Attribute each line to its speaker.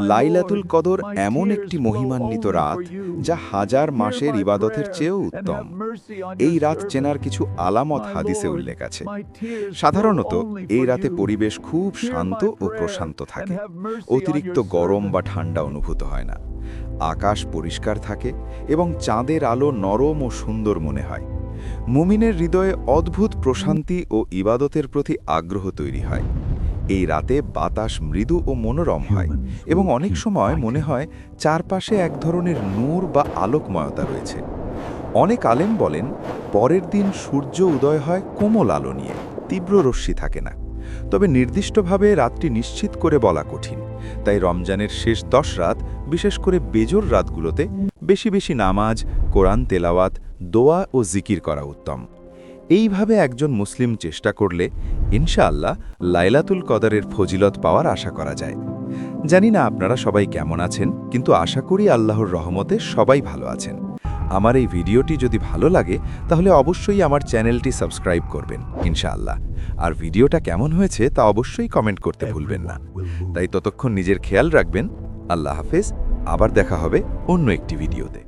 Speaker 1: লাইলাতুল কদর এমন একটি মহিমান্বিত রাত যা হাজার মাসের ইবাদতের চেয়েও উত্তম। এই রাত চেনার কিছু আলামত হাদিসে উল্লেখ আছে। সাধারণত এই রাতে পরিবেশ খুব শান্ত ও প্রশান্ত থাকে, অতিরিক্ত গরম বা ঠান্ডা অনুভূত হয় না। আকাশ পরিষ্কার থাকে এবং চাঁদের আলো নরম ও সুন্দর মনে হয়। মুমিনের হৃদয়ে অদ্ভুত প্রশান্তি ও ইবাদতের প্রতি আগ্রহ তৈরি হয়। এই রাতে বাতাস মৃদু ও মনোরম হয় এবং অনেক সময় মনে হয় চারপাশে এক ধরনের নূর বা আলোকময়তা রয়েছে। অনেক আলেম বলেন, পরের দিন সূর্য উদয় হয় কোমল আলো নিয়ে, তীব্র রশ্মি থাকে না। তবে নির্দিষ্টভাবে রাতটি নিশ্চিত করে বলা কঠিন। তাই রমজানের শেষ 10 রাত, বিশেষ করে বেজোর রাতগুলোতে বেশি বেশি নামাজ, কোরআন তেলাওয়াত, দোয়া ও জিকির করা উত্তম। এইভাবে একজন মুসলিম চেষ্টা করলে ইনশাআল্লাহ লাইলাতুল কদরের ফজিলত পাওয়ার আশা করা যায়। জানি না আপনারা সবাই কেমন আছেন, কিন্তু আশা করি আল্লাহর রহমতে সবাই ভালো আছেন। আমার এই ভিডিওটি যদি ভালো লাগে তাহলে অবশ্যই আমার চ্যানেলটি সাবস্ক্রাইব করবেন ইনশাআল্লাহ। আর ভিডিওটা কেমন হয়েছে তা অবশ্যই কমেন্ট করতে ভুলবেন না। তাই ততক্ষণ নিজের খেয়াল রাখবেন। আল্লাহ হাফেজ। আবার দেখা হবে অন্য একটি ভিডিওতে।